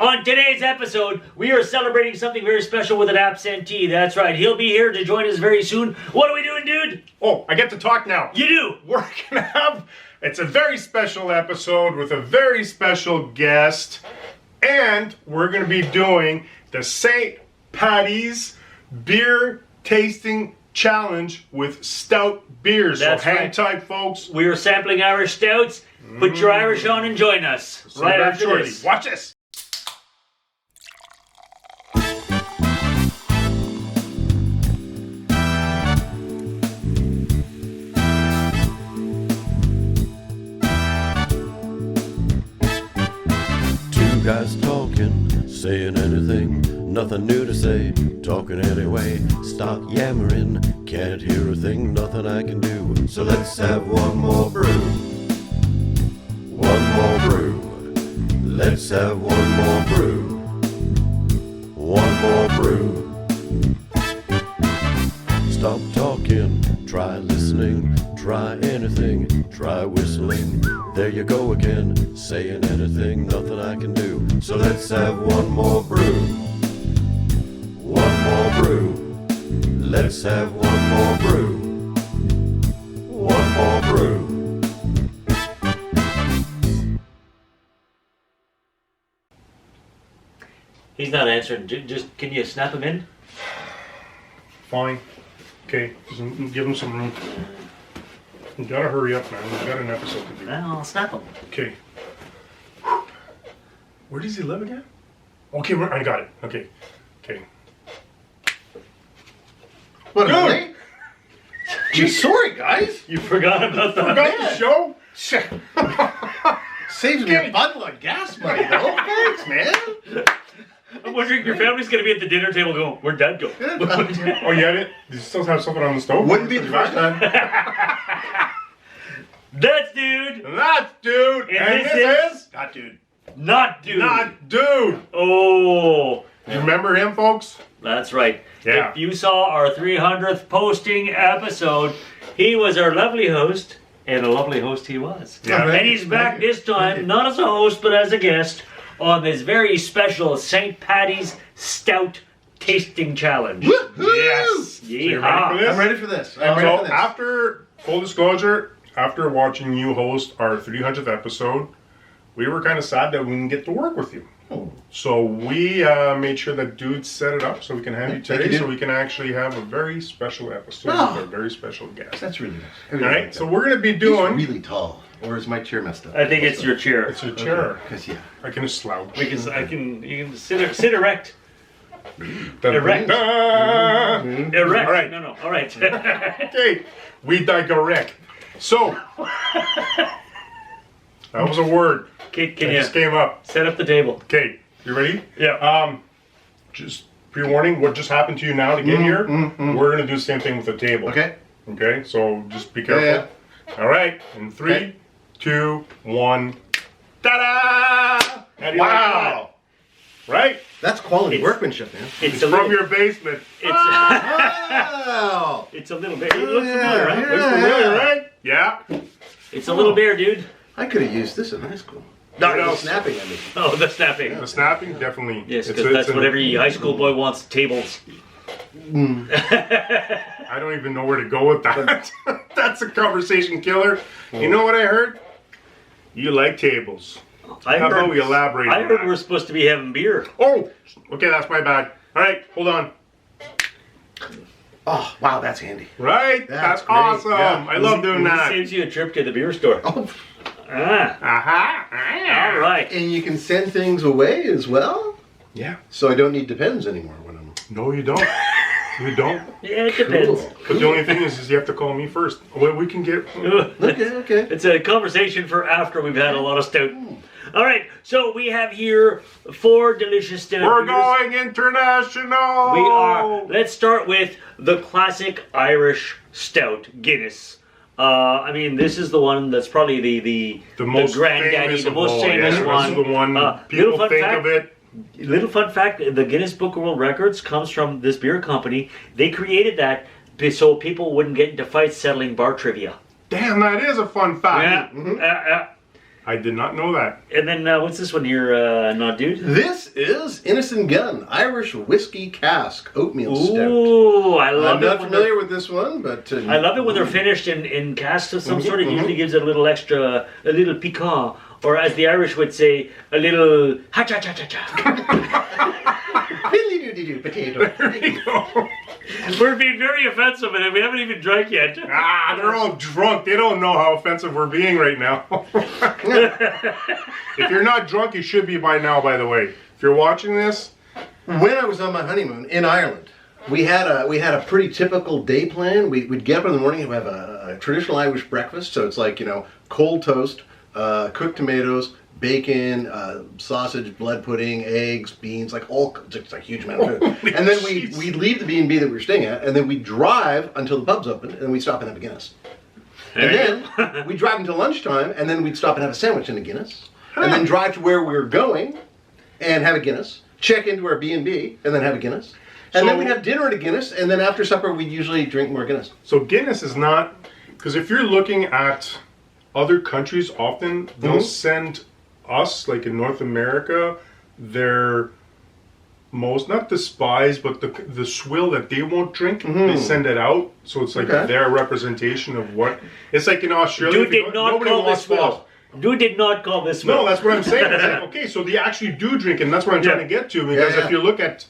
On today's episode, we are celebrating something very special with an absentee. That's right, he'll be here to join us very soon. What are we doing, dude? Oh, I get to talk now. You do. We're gonna have, it's a very special episode with a very special guest. And we're gonna be doing the St. Patty's Beer Tasting Challenge with stout beers. That's so hang right. tight, folks. We are sampling Irish Stouts. Put your Irish on and join us. See Right you very after shortly. this. Watch this. Two guys talking, saying anything, nothing new to say, talking anyway. Start yammering, can't hear a thing, nothing I can do. So let's have one more brew. One more brew. Let's have one more brew. One more brew. Stop talking, try listening, try anything, try whistling. There you go again, saying anything, nothing I can do. So let's have one more brew. One more brew. Let's have one more brew. One more brew. He's not answering. Just can you snap him in? Fine. Okay, just give him some room. You gotta hurry up, man. We've got an episode to do. Well, I'll snap him. Okay. Where does he live again? Okay, I got it. Okay. Okay. What, Dude! really? Gee, sorry, guys. You forgot about the Forgot the show? Saves me a bundle of gas money, though. Thanks, man. I'm wondering if your family's going to be at the dinner table going, where'd Dad go? Oh, you had it? Do you still have something on the stove? Wouldn't be the first time. That's dude. That's dude. And this is Not dude. not dude. Not dude. Oh, You remember him, folks? that's right. Yeah. If you saw our 300th posting episode, he was our lovely host, and a lovely host he was. Yeah. And he's back this time, not as a host, but as a guest, on this very special St. Patty's Stout Tasting Challenge. Yes. So you Yeehaw. ready for this? I'm ready for this. I'm ready So for this. after, full disclosure, after watching you host our 300th episode, we were kind of sad that we didn't get to work with you. Oh. So we made sure that dude set it up so we can have you Thank today, you, so dude. we can actually have a very special episode Oh. with a very special guest. That's really nice. All right, so we're gonna be doing. He's really tall. Or is my chair messed up? I think it's your chair. It's a chair. Because, yeah. I can just slouch. You can sit erect. Erect. Da-da. Erect. All right. No. All right. Okay, we digress. So that was a word Can that you just came up. set up the table? Okay, you ready? Yeah. Just pre-warning, what just happened to you now to get here, we're gonna do the same thing with the table. Okay. Okay, so just be careful. Yeah. All right, in 3, Okay. 2, 1. Ta-da! How do you like Wow. that? Right? That's quality It's- workmanship, man. It's From a little. your basement. It's, Wow. it's a little bear. It looks Yeah, familiar, right? yeah. Looks familiar, right? Yeah. It's a little bear, dude. I could have used this in high school. No, It was no. snapping at me. Oh, the snapping. The snapping, definitely. Yes, It's because a- that's it's what a- every high school boy wants, tables. I don't even know where to go with that. That's a conversation killer. You know what I heard? You like tables. I How about heard, we elaborate I on heard that? we're supposed to be having beer. Oh, okay, that's my bad. All right, hold on. Oh, wow, that's handy. Right? That's That's great, awesome. yeah. I love doing that. Saves you a trip to the beer store. Oh, Ah, Aha. all right. and you can send things away as well? Yeah. So I don't need depends anymore when I'm... No, you don't. You don't. Yeah, it depends. Cool. But the only thing is you have to call me first. Well, we can get. Okay. It's a conversation for after we've had a lot of stout. All right, so we have here 4 delicious stout We're beers. going international. We are. Let's start with the classic Irish Stout, Guinness. I mean, this is the one that's probably the most granddaddy, famous the of most all, famous yeah. one. This is the one little people fun think fact, of it. Little fun fact: the Guinness Book of World Records comes from this beer company. They created that so people wouldn't get into fights settling bar trivia. Damn, that is a fun fact. Yeah. I did not know that. And then what's this one here? Not dude. This is Innocent Gun Irish Whiskey Cask Oatmeal Stout. Ooh, I love I'm it. not when familiar with this one, but I love it when they're finished in casks of some sort. It usually gives it a little extra, a little piquant, or as the Irish would say, a little ha cha cha cha cha. Fiddly-doo-doo-doo, potato. There you go. We're being very offensive, and we haven't even drank yet. Ah, they're all drunk. They don't know how offensive we're being right now. If you're not drunk, you should be by now, by the way. If you're watching this, When I was on my honeymoon in Ireland, we had a pretty typical day plan. We'd get up in the morning and have a traditional Irish breakfast. So it's like, cold toast, cooked tomatoes, bacon, sausage, blood pudding, eggs, beans, just a huge amount of food. And then we'd leave the B&B that we were staying at, and then we'd drive until the pub's open, and then we'd stop and have a Guinness. And then we'd drive until lunchtime, and then we'd stop and have a sandwich and a Guinness. And then drive to where we were going and have a Guinness. Check into our B&B and then have a Guinness. And then we'd have dinner at a Guinness, and then after supper we'd usually drink more Guinness. so Guinness is not, because if you're looking at other countries, often they'll send us, like in North America, their most, not despised, but the swill that they won't drink, they send it out. So it's like their representation of what, it's like in Australia. Dude did not call this swill. Dude did not call this swill. No, that's what I'm saying. It's like, okay, so they actually do drink, and that's what I'm trying to get to, because if you look at,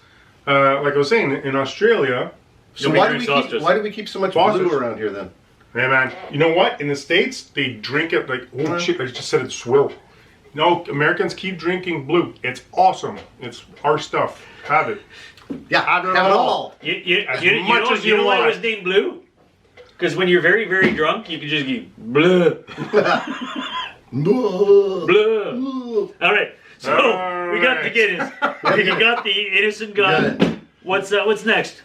like I was saying, in Australia. So why do we keep so much blue around here then? Yeah, man. You know what? In the States, they drink it like, oh shit, I just said it's swill. No, Americans keep drinking blue. It's awesome. It's our stuff. Have it. Yeah, have it all. You know why it was named Blue? Because when you're very, very drunk, you can just go blue. Blue. All right. So we got the Guinness. We got the Innocent Gun. What's next?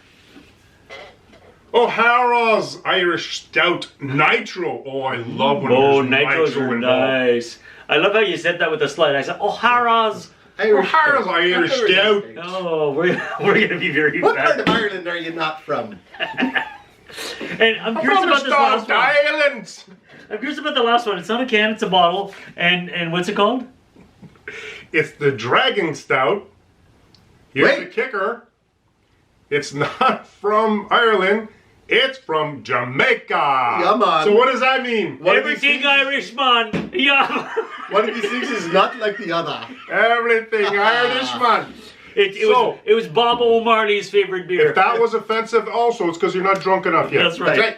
O'Hara's Irish Stout Nitro. Oh, I love when there's nitros nitro are involved. nice. I love how you said that with a slight accent. O'Hara's O'Hara's Irish Stout. Oh, we're gonna be very What bad. part of Ireland are you not from? And I'm curious From the about this last Stouts one. Islands. I'm curious about the last one. It's not a can, it's a bottle. And what's it called? It's the Dragon Stout. Here's the kicker. It's not from Ireland. It's from Jamaica. Come on. So what does that mean? Everything Irishman. Yeah. One of these things is not like the other. Everything Irishman. It was Bob O'Marley's favorite beer. If that was offensive, also, it's because you're not drunk enough yet. That's right. That's right.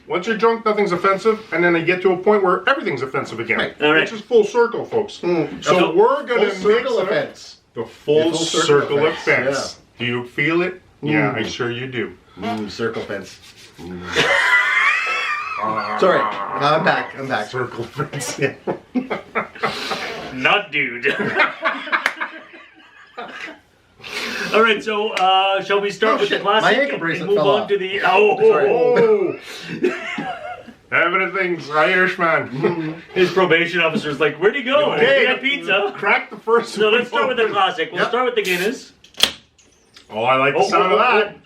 Once you're drunk, nothing's offensive, and then they get to a point where everything's offensive again. Right. All right. Which is full circle, folks. So we're going to mix circle it up. offense. The full full circle circle offense, offense. Do you feel it? Yeah, I sure you do. Circle fence. Sorry, I'm back. Circle offense. Not dude. All right, so shall we start with shit, the classic my ankle and bracelet move fell on off. to the Oh! Everything's Irishman. His probation officer's like, where'd he go? Okay. He had pizza. Crack the first So one. let's start with the classic. We'll start with the Guinness. Oh, I like the sound of that.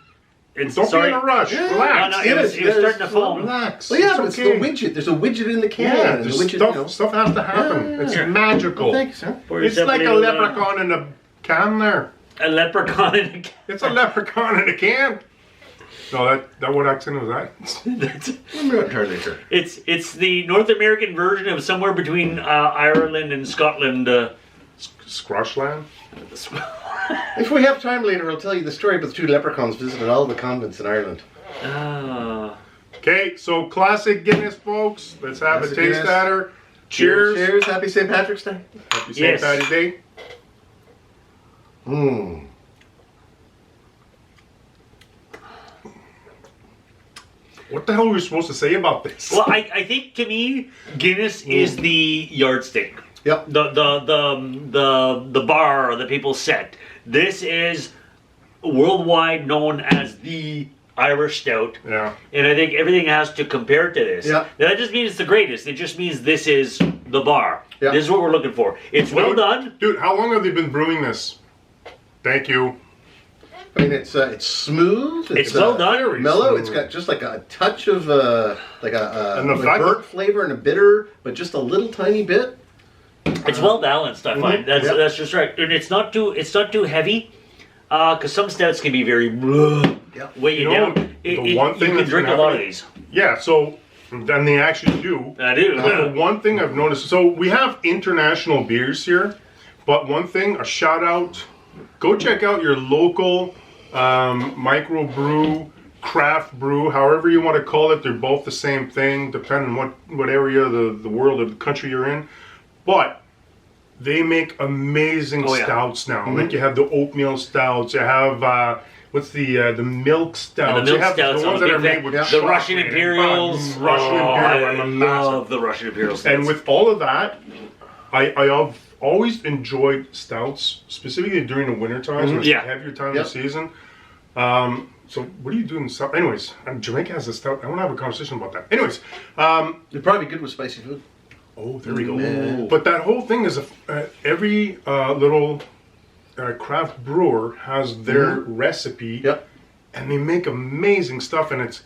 It's Don't be in a rush. Relax. No, it was starting to foam. Relax. Well, yeah, but it's it's the widget. There's a widget in the can. Yeah, and there's the widget, stuff has to happen. Yeah. It's Here. magical. Thank you, sir. Pour It's yourself like a little, leprechaun in a can there. A leprechaun in a can. It's a leprechaun in a can. No, that what accent was that? That's- I'm not entirely sure. It's the North American version of somewhere between Ireland and Scotland. Scrushland? If we have time later, I'll tell you the story about the two leprechauns visited all the convents in Ireland. Okay, so classic Guinness, folks. Let's have Classic a taste Guinness. at her. Cheers. Cheers. Happy St. Patrick's Day. Happy St. Yes. Patty's Day. What the hell are we supposed to say about this? Well, I think to me, Guinness is the yardstick. Yep. The bar that people set. This is worldwide known as the Irish Stout. Yeah. And I think everything has to compare to this. Yeah. That just means it's the greatest. It just means this is the bar. Yeah. This is what we're looking for. It's well done. Dude, how long have they been brewing this? Thank you. I mean, it's smooth. It's well done. Mellow. smooth. It's got just like a touch of And the like fact burnt flavor and a bitter, but just a little tiny bit. It's well balanced, I find. Yep. That's just right, and it's not too heavy. Because some stouts can be very weigh you down. the one thing you can that's drink a gonna lot of happen- these. Yeah, so then they actually do. I do. The one thing I've noticed, so we have international beers here, but one thing, a shout out, go check out your local microbrew, craft brew, however you want to call it. They're both the same thing, depending on what area of the world or the country you're in. But they make amazing stouts now. Like you have the oatmeal stouts, you have what's the milk stouts? And the milk you have stouts, the ones that are made with the chocolate Russian and Imperials. Russian Imperial. I'm I a massive love the Russian Imperial stouts. and with all of that, I've always enjoyed stouts, specifically during the winter times, when it's Yeah. a heavier time of the season. So what are you doing? Anyways, Jamaica has a stout. I want to have a conversation about that. Anyways, You'd probably be good with spicy food. oh, there we go. Man. But that whole thing is every little craft brewer has their recipe, Yep. and they make amazing stuff. And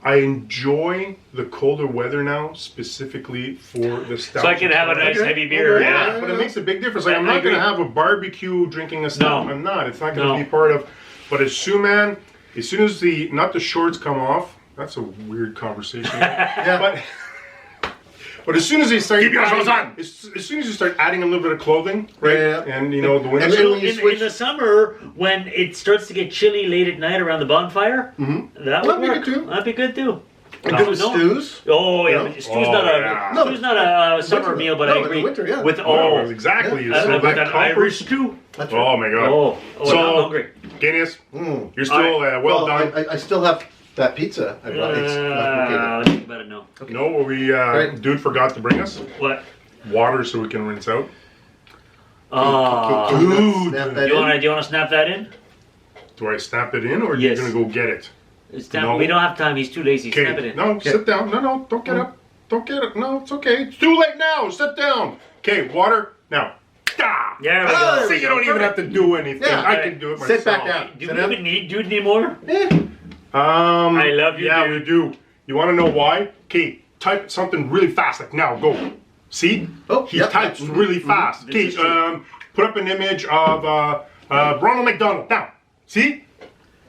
I enjoy the colder weather now, specifically for the stout. So I can have a nice heavy beer. Yeah. But it makes a big difference. Like, I'm I not going to agree. have a barbecue drinking a stout. No. I'm not. It's not going to No. be part of. But as soon as not the shorts come off, that's a weird conversation. But as soon as they start, as soon as you start adding a little bit of clothing, right? Yeah. And the winter. And then So when you In the summer, when it starts to get chilly late at night around the bonfire, that would That'd be work. good too. That'd be good too. And good with stews. Oh yeah, Yeah. but stew's not a summer winter, meal, but no, I in the agree. winter, yeah. With exactly. Yeah. So with that an comfort- Irish stew. That's Oh my god. Oh, So- I'm hungry. Guinness, you're still well done. I still have that pizza. It's not complicated. Think about it now. You know what Right. dude forgot to bring us? What? Water so we can rinse out. Can you Dude. snap Do that you in? want to snap that in? Do I snap it in or are Yes. you gonna go get it? No. We don't have time. He's too lazy. Snap it Okay. in. No, sit down. No, don't get up. Don't get up. No, it's okay. It's too late now. Sit down. Okay, water now. Ah! There we Oh, go. See, you don't even have to do anything. Yeah. I can do it myself. Sit back down. Do Sit we down. even need more? I love you, Yeah, dude. we do. You want to know why? Okay, type something really fast. Like now, go. See? Oh, he yep. types really fast. This Okay, is true. put up an image of Ronald McDonald. Now, see?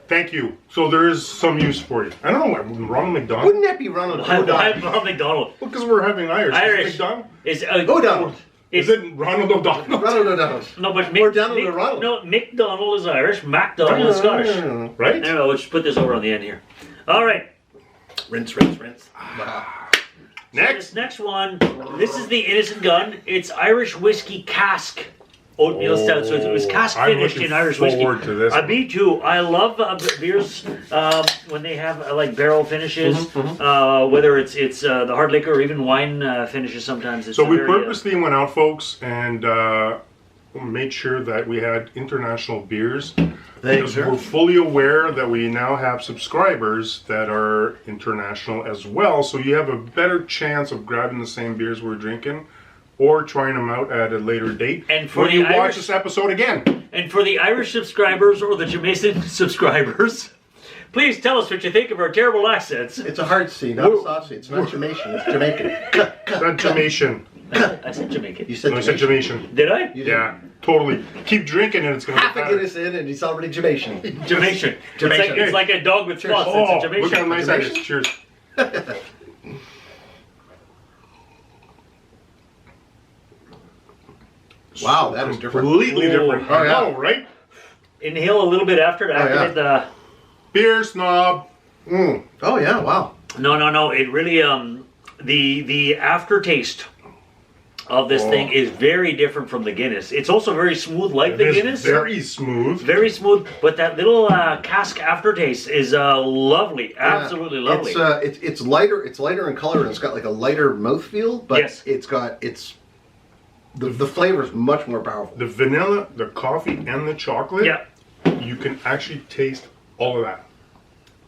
Thank you. So there is some use for you. I don't know why Ronald McDonald. Wouldn't that be Ronald Why O'Donnell? Ronald McDonald? Because we're having Irish. Irish. McDonald. Is O'Donnell. Is it Ronald O'Donnell? Ronald O'Donnell. No, but Or Donald or Ronald. No, McDonald is Irish. MacDonald is Scottish. Right? No, let's put this over on the end here. All right. Rinse. Wow. Next. This next one, this is the Innocent Gun. It's Irish whiskey cask oatmeal stout. So it was cask I'm finished looking in Irish whiskey. forward to this one. Me too. I love beers when they have like barrel finishes, whether it's the hard liquor or even wine finishes. Sometimes it's So we very, purposely went out, folks, and made sure that we had international beers. Thanks, Because sir. we're fully aware that we now have subscribers that are international as well, so you have a better chance of grabbing the same beers we're drinking or trying them out at a later date. And for when the you watch Irish- this episode again. And for the Irish subscribers or the Jamaican subscribers, please tell us what you think of our terrible accents. It's a hard C, not a soft C. It's not Jamaican. It's Jamaican. Not Jamaican. I said Jamaican. You said No, I said Jamaican. Jamaican. Did I? You did. Yeah, totally. Keep drinking and it's going to Half get a better. Guinness in and he's already Jamaican. Jamaican. Jamaican. It's like a dog with spots. Oh, It's a look how Jamaican. nice that is. Cheers. Wow, that is different. Completely different. Oh, yeah. I know, right? Inhale a little bit after to activate the... Beer snob. Oh, yeah, wow. No. It really the aftertaste of this thing is very different from the Guinness. It's also very smooth, like the It is Guinness. very smooth. Very smooth, but that little cask aftertaste is lovely, absolutely lovely. It's lighter. It's lighter in color and it's got like a lighter mouthfeel, but Yes. the flavor is much more powerful. The vanilla, the coffee, and the chocolate. Yeah, You can actually taste all of that.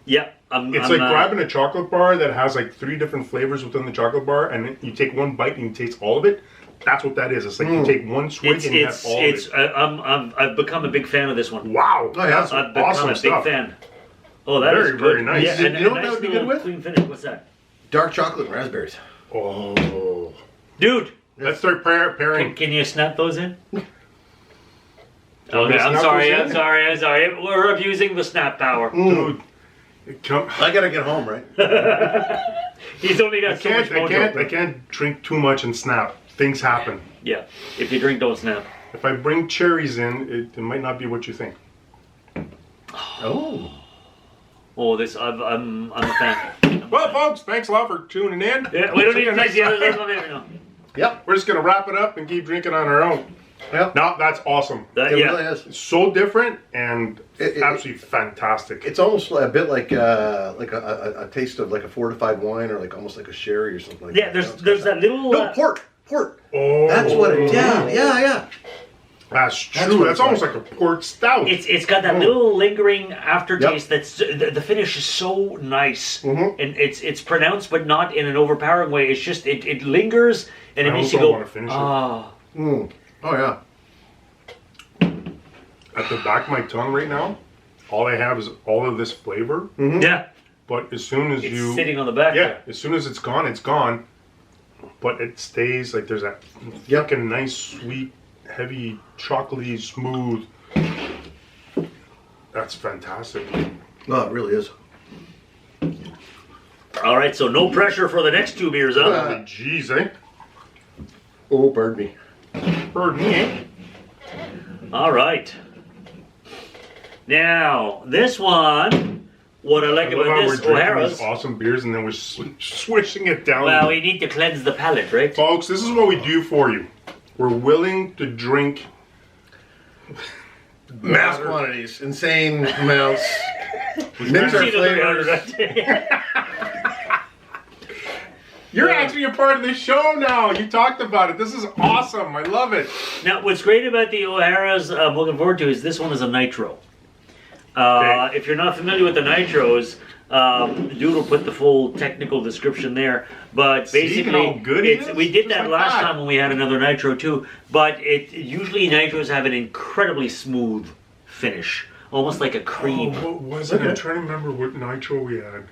yeah. It's like grabbing a chocolate bar that has like 3 different flavors within the chocolate bar, and then you take one bite and you taste all of it. That's what that is. It's like you take one swig and you have all of it. I've become a big fan of this one. Wow, Oh, yeah. that's I've become awesome a big stuff. fan. Oh, that is Very, good. very nice. Yeah, You and know a what that nice would be little good with? clean finish. What's that? Dark chocolate and raspberries. Oh, Dude, Let's start pairing. Can you snap those in? want Okay, me to I'm snap sorry. those I'm in? sorry. I'm sorry. We're abusing the snap power. Dude, I gotta get home, right? He's only got so much mojo. I can't drink too much and snap. Things happen. Yeah. If you drink, don't snap. If I bring cherries in, it might not be what you think. Oh. Oh, this I'm a fan. Well, folks, thanks a lot for tuning in. Yeah, we don't need to Next taste the time. others. No. Yep. We're just gonna wrap it up and keep drinking on our own. Yep. No, that's awesome. It Yeah. really is. It's so different and It- absolutely fantastic. It's almost a bit like a taste of like a fortified wine or like almost like a sherry or something like Yeah, that. there's that little. No, port. Oh, That's what it is. Yeah. That's true. what That's it's almost like. like a port stout. It's got that little lingering aftertaste. That's the finish is so nice, and it's pronounced but not in an overpowering way. It's just it lingers and it I makes you also go. wanna finish it. Ah, Oh yeah. At the back of my tongue right now, all I have is all of this flavor. yeah. But as soon as It's you, sitting on the back. yeah, there. as soon as it's gone. But it stays like there's that fucking nice, sweet, heavy, chocolatey, smooth. That's fantastic. Oh, it really is. All right, so no pressure for the next two beers, huh? Holy jeez, eh? Oh, pardon me. Heard me, eh? All right. Now this one, what I like I love about how we're this drinking O'Hara's. these awesome beers and then we're swishing it down. Well, we need to cleanse the palate, right? Folks, this is what we do for you. We're willing to drink Mass water. quantities, insane amounts. I've Mix our seen it flavors. around. You're actually a part of the show now. You talked about it. This is awesome. I love it. Now, what's great about the O'Hara's I'm looking forward to is this one is a nitro. Okay. If you're not familiar with the nitros, Dude will put the full technical description there. But See basically, how good it is? we did Just that like last that. time when we had another nitro too. But usually nitros have an incredibly smooth finish, almost like a cream. Oh, what was it? I'm trying to remember what nitro we had.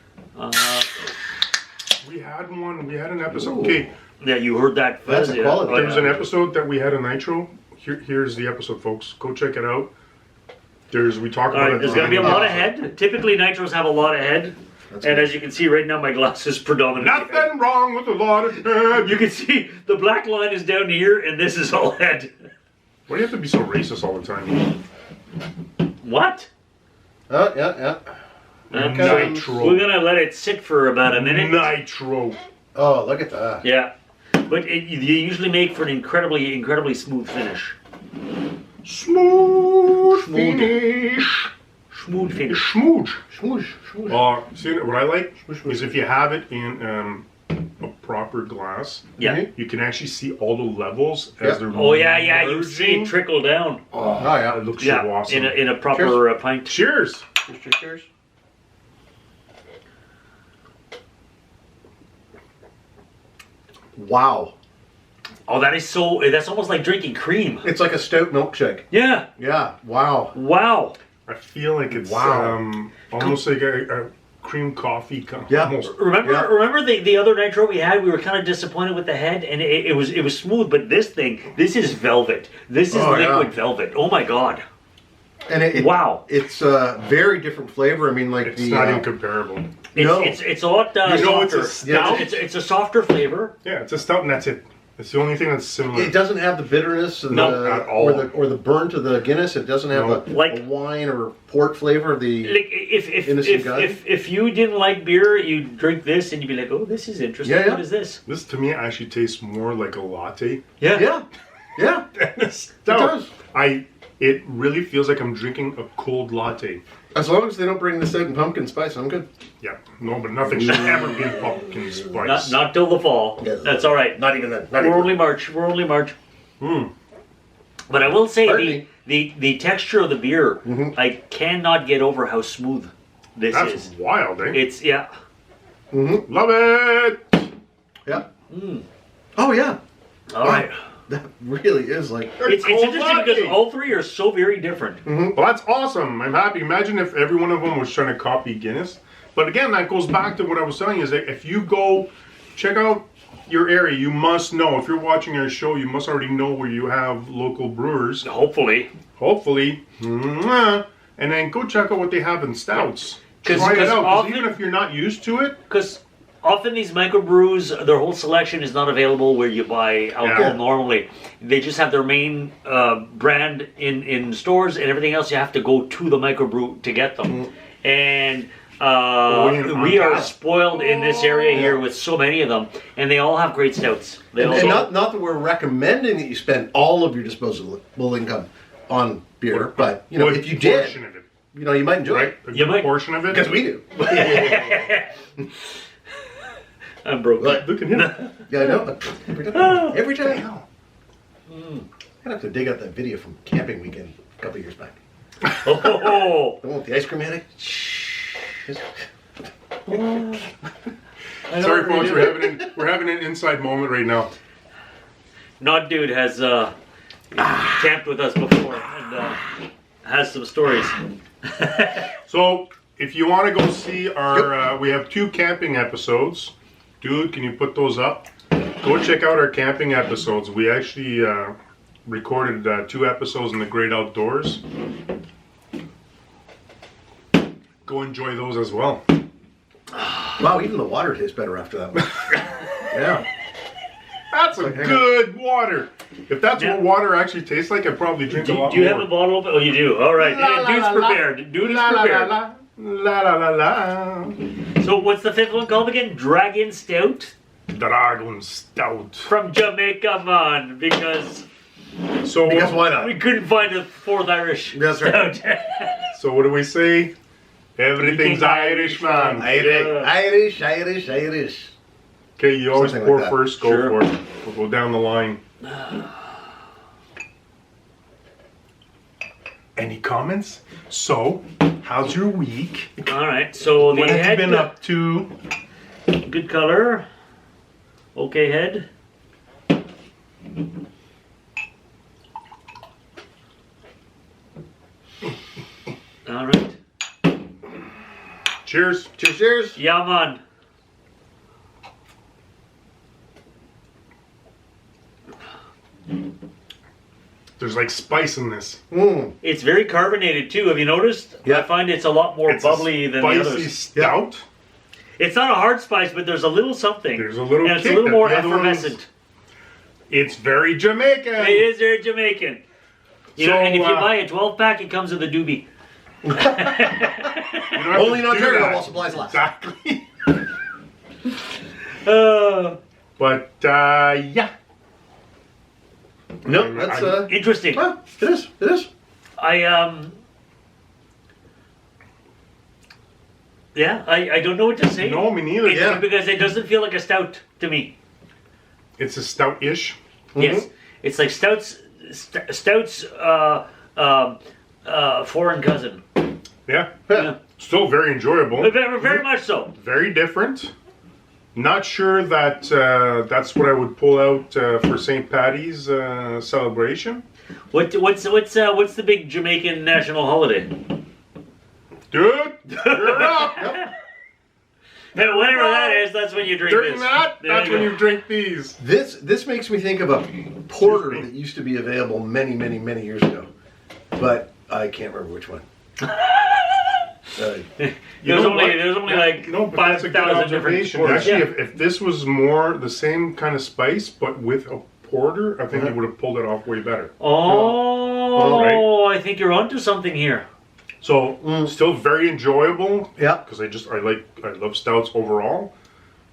We had one. We had an episode. Okay, Yeah, you heard that. That's a quality. there was an episode that we had a nitro. Here's the episode, folks. Go check it out. We talked All about right, it. there's going to be a lot of head. Typically, nitros have a lot of head. That's And good. as you can see right now, my glass is predominantly head. Nothing wrong with a lot of head. You can see the black line is down here, and this is all head. Why do you have to be so racist all the time? What? Oh, yeah. Okay. Nitro. We're going to let it sit for about a minute. Nitro. Oh, look at that. Yeah. But you usually make for an incredibly smooth finish. Smooth finish. Smooth finish. Smooth. Smoosh. See, what I like is if you have it in a proper glass, Yeah. you can actually see all the levels as Yeah. they're Oh, yeah, you see merging. it trickle down. Oh, yeah. It looks Yeah, so awesome. in a proper pint. Cheers. Cheers. Wow. Oh, that's almost like drinking cream. It's like a stout milkshake. Yeah. Yeah. Wow. Wow. I feel like it's Wow. almost like a cream coffee. Yeah. Almost. Remember the other nitro we had? We were kind of disappointed with the head, and it was smooth. But this is velvet. This is Oh, liquid yeah. velvet. Oh my god! And Wow. It's a very different flavor. I mean, like It's the not incomparable. No. It's a lot You know it's softer. a stout? It's a softer flavor. Yeah, it's a stout and that's it. It's the only thing that's similar. It doesn't have the bitterness and No, at all. or the burn to the Guinness. It doesn't have No. a wine or port flavor of the. Like if Innocent guy? if you didn't like beer, you'd drink this and you'd be like, oh, this is interesting. Yeah, yeah. What is this? This to me actually tastes more like a latte. Yeah, yeah. Stout. does. It really feels like I'm drinking a cold latte. As long as they don't bring this out in pumpkin spice, I'm good. Yeah, no, but nothing should ever be pumpkin spice. Not till the fall. Yeah. That's all right. Not even then. We're only March. Hmm. But I will say Pardon the texture of the beer, I cannot get over how smooth this That's is. wild, eh? It's yeah. Love it. Yeah. Oh yeah. All right. That really is like. It's Cold interesting latte. because all three are so very different. Well, that's awesome. I'm happy. Imagine if every one of them was trying to copy Guinness. But again, that goes back to what I was telling you, is that if you go check out your area, you must know. If you're watching our show, you must already know where you have local brewers. Hopefully. Hopefully. And then go check out what they have in stouts. Try it out. 'Cause often, even if you're not used to it. Because often these microbrews, their whole selection is not available where you buy alcohol normally. They just have their main brand in stores, and everything else you have to go to the microbrew to get them. And we are spoiled in this area here with so many of them, and they all have great stouts. And not that we're recommending that you spend all of your disposable income on beer, but you know, if you did, portion of it, you know, you might enjoy it. A good portion of it, because we do. I'm broke. Look at him. Yeah, I know. Every time. I'm gonna have to dig out that video from camping weekend a couple years back. Oh. The one with the ice cream addict. Sorry, folks. We're having an inside moment right now. Nod Dude has camped with us before and has some stories. So, if you want to go see our, we have 2 camping episodes. Dude, can you put those up? Go check out our camping episodes. We actually recorded 2 episodes in the great outdoors. Go enjoy those as well. Wow, even the water tastes better after that one. Yeah. That's a good water. If that's what water actually tastes like, I'd probably drink a lot more. Do you have a bottle open? Oh, you do. All right. Dude's prepared. Dude is prepared. La la la la. So what's the 5th one called again? Dragon Stout? Dragon Stout. From Jamaica, man. Because why not? we couldn't find a 4th Irish That's right. stout. So what do we say? Everything's Irish, man. Irish. Okay, you always Something pour like that. first. Go Sure. for it. We'll go down the line. Any comments? So, how's your week? All right. So the What have head, you been up to? good color. Okay head. All right. Cheers. Cheers. Yeah, man. There's like spice in this. It's very carbonated too. Have you noticed? Yeah. I find it's a lot more It's bubbly a than the spicy others. stout. It's not a hard spice, but there's a little something. There's a little and it's kick a little that more the other ones- effervescent. It's very Jamaican. It is very Jamaican. You know, So, and if you buy a 12-pack, it comes with a doobie. You don't have Only to in do Ontario that. while supplies last. Exactly. But yeah. No, that's Interesting. it is. I don't know what to say. No, me neither. It's because it doesn't feel like a stout to me. It's a stout-ish. Yes, it's like stouts foreign cousin. Yeah. Yeah. Still very enjoyable. Very much so. Very different. Not sure that that's what I would pull out for St. Patty's celebration. What's the big Jamaican national holiday? Dude, you're up. And whatever that is, that's when you drink During this. that, There that's you when go. you drink these. This makes me think of a porter Excuse me. that used to be available many years ago, but I can't remember which one. There's only like No, but that's a good 5,000 different observation. porters. Actually, if this was more the same kind of spice, but with a porter, I think you would have pulled it off way better. Oh, I think you're onto something here. So still very enjoyable. Yeah. Because I love stouts overall.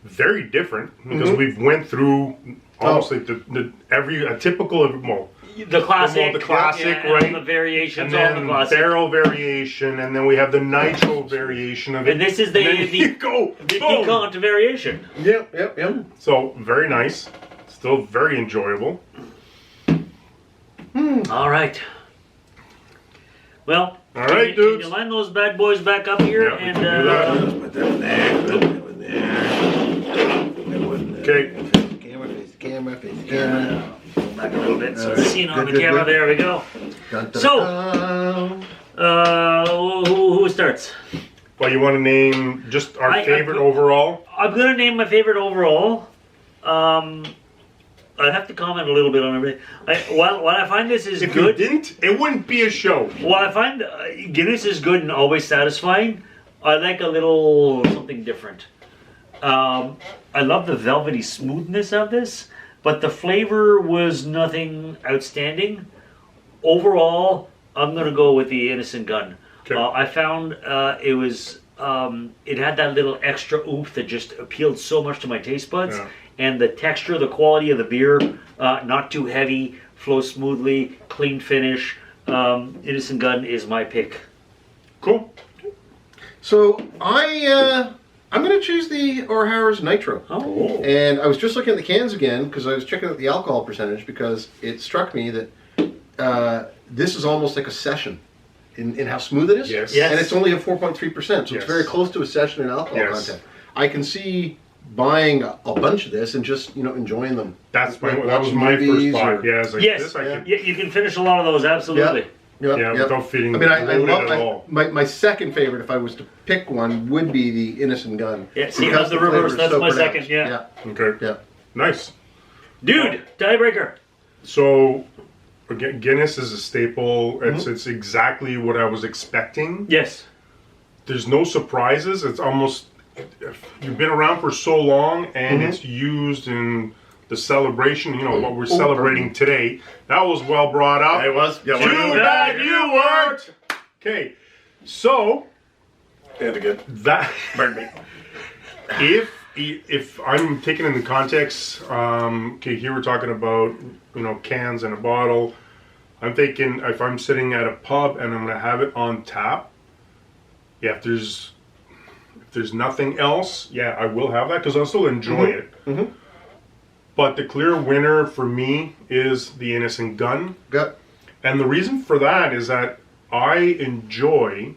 Very different because we've went through almost like a typical The classic, the classic, and right? the variations and on then the classic. barrel variation, and then we have the nitro variation of it. And this is the go boom. piquant variation. Yep. So very nice, still very enjoyable. All right. Well, All right, can dudes. you line those bad boys back up here? Yeah, we And can do that. Put that there. Put that one there. Okay. Camera face. back a little bit so it's seen on Good, the good, camera. good. There we go. Dun, dun, So, dun. who starts? Well, you want to name just our favorite overall? I'm gonna name my favorite overall. I have to comment a little bit on everything. While I find this is If good, you didn't, it wouldn't be a show. while I find Guinness is good and always satisfying, I like a little something different. I love the velvety smoothness of this, but the flavor was nothing outstanding. Overall, I'm gonna go with the Innocent Gun. Okay. I found it was it had that little extra oomph that just appealed so much to my taste buds, Yeah. and the texture, the quality of the beer, not too heavy, flows smoothly, clean finish. Innocent Gun is my pick. Cool. So I'm going to choose the O'Hara's Nitro. Oh. And I was just looking at the cans again because I was checking out the alcohol percentage because it struck me that this is almost like a session in how smooth it is. Yes. Yes. And it's only a 4.3%, so Yes. it's very close to a session in alcohol Yes. content. I can see buying a bunch of this and just enjoying them. That's Like that was watching my first movies thought. or- Yeah, I was like, Yes, this I could. you can finish a lot of those, absolutely. Yeah, without feeling I mean, I loaded love at all. my second favorite, if I was to pick one, would be the Innocent Gun. Yeah, see, Because that's the flavor reverse. is That's so my pronounced. second, yeah. Okay. Yeah. Nice. Dude, tiebreaker. So, again, Guinness is a staple. It's exactly what I was expecting. Yes. There's no surprises. It's almost you've been around for so long, and it's used in the celebration. You know what we're celebrating today. That was well brought up. It was. Yeah, Too bad you weren't. Okay, so good. that Pardon me. if I'm taking in the context, okay, here we're talking about cans and a bottle. I'm thinking if I'm sitting at a pub and I'm gonna have it on tap, yeah, if there's nothing else, yeah, I will have that because I'll still enjoy it. But the clear winner for me is the Innocent Gun, and the reason for that is that I enjoy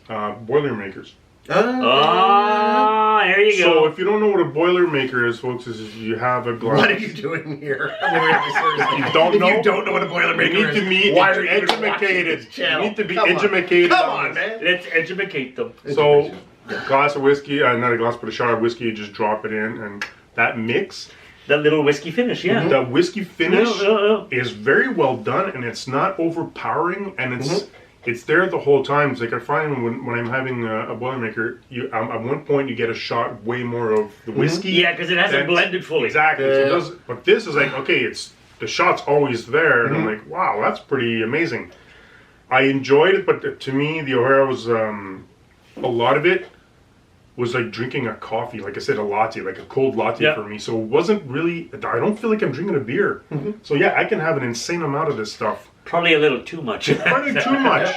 Boilermakers. Ah, there you So go. if you don't know what a Boilermaker is, folks, is you have a glass. What are you doing here? I mean, we have to seriously. You don't know? If you don't know what a Boilermaker You need is, to be why are you even watching educated. this channel? You need to be Come on. educated. Come on on, this. man. Let's educate them. So, a glass of whiskey, not a glass, but a shot of whiskey, you just drop it in, and that mix, That little whiskey finish, yeah. that whiskey finish No. is very well done, and it's not overpowering, and it's there the whole time. It's like I find when I'm having a Boilermaker, at one point you get a shot way more of the whiskey. Yeah, because it hasn't blended fully. Exactly. So it does, but this is like, okay, the shot's always there, and I'm like, wow, that's pretty amazing. I enjoyed it, but to me, the O'Hara was a lot of it was like drinking a coffee, like I said, a latte, like a cold latte for me. So it wasn't really. I don't feel like I'm drinking a beer. So yeah, I can have an insane amount of this stuff. Probably a little too much. Probably too much.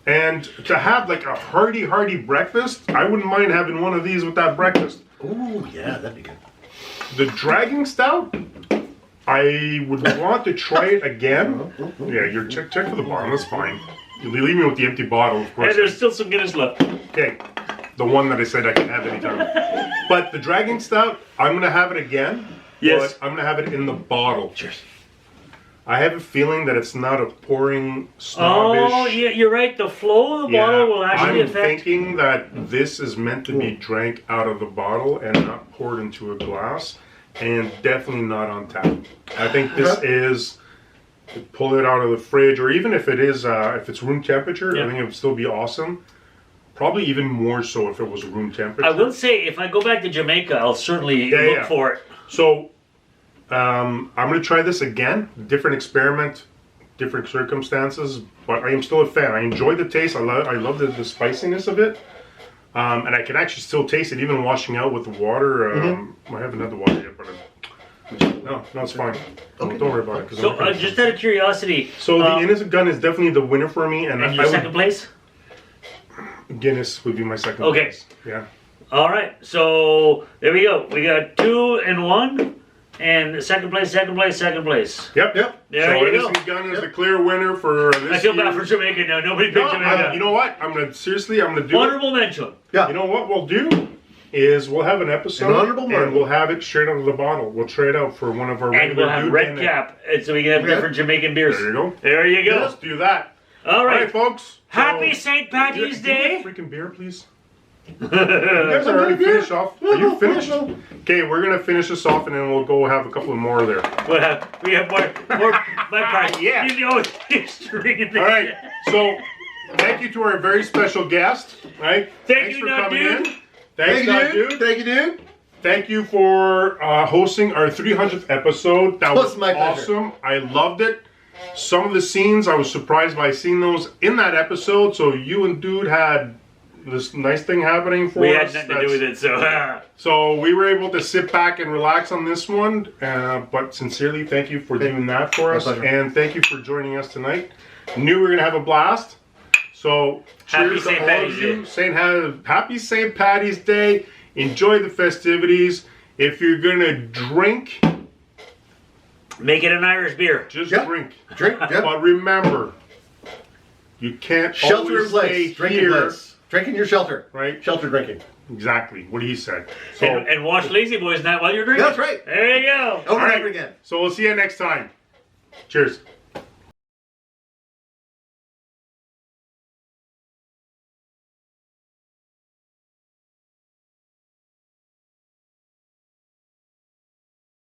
And to have like a hearty breakfast, I wouldn't mind having one of these with that breakfast. Ooh, yeah, that'd be good. The Dragon Stout, I would want to try it again. Yeah, you're check for the bottom. That's fine. You leave me with the empty bottle, of course. And there's still some Guinness left. Okay, the one that I said I can have anytime. But the Dragon Stout, I'm gonna have it again. Yes. But I'm gonna have it in the bottle. Cheers. I have a feeling that it's not a pouring snobbish. Oh, yeah, you're right. The flow of the bottle will actually I'm affect. thinking that this is meant to be drank out of the bottle and not poured into a glass, and definitely not on tap. I think this is pull it out of the fridge, or even if it is, if it's room temperature, I think it would still be awesome. Probably even more so if it was room temperature. I will say, if I go back to Jamaica, I'll certainly look for it. So, I'm going to try this again. Different experiment, different circumstances, but I am still a fan. I enjoy the taste. I love the spiciness of it. And I can actually still taste it, even washing out with the water. I haven't had the water yet, but no, it's fine. Don't worry about it. So, just out of curiosity. So the Innocent Gun is definitely the winner for me. And your second place? Guinness would be my second Okay. place. Yeah. All right. So, there we go. We got 2 and 1. And second place. Yep. There So you Innocent Gun is the clear winner for this I feel bad year. for Jamaica now. Nobody picked Jamaica. You know what? I'm gonna do Honorable mention. Yeah. You know what we'll do is we'll have an episode An honorable mention. and we'll have it straight out of the bottle. We'll trade out for one of our And we'll have dude red and cap. And so we can have different Jamaican beers. There you go. There you go. Let's do that. All All right. right, folks. Happy So- St. Patty's Give me a Day. freaking beer, please. You guys are already finished off. Are you finished? Okay, we're gonna finish this off, and then we'll go have a couple more there. We have more my part. Yeah. You know history. All right. So, thank you to our very special guest. Right. Thank Thanks you, for Nut coming Dude. in. Thanks, Nut Dude. Thank you, dude. Thank you for hosting our 300th episode. That was my pleasure. awesome. I loved it. Some of the scenes, I was surprised by seeing those in that episode. So you and Dude had this nice thing happening for We us. had nothing to do with it, so. So we were able to sit back and relax on this one. But sincerely, thank you for doing that for us. pleasure. And thank you for joining us tonight. Knew we were going to have a blast. So Happy cheers St. to all Paddy's of you. Day. Happy St. Paddy's Day. Enjoy the festivities. If you're going to drink, Make it an Irish beer. just Yep. drink. Drink. Yep. But remember, you can't Shelter in always place. stay Drink in here. place. Drink in your shelter. Right? Shelter drinking. Exactly what he said. So, And watch Lazyboys night while you're drinking. That's right. There you go. Over all and right. over again. So we'll see you next time. Cheers.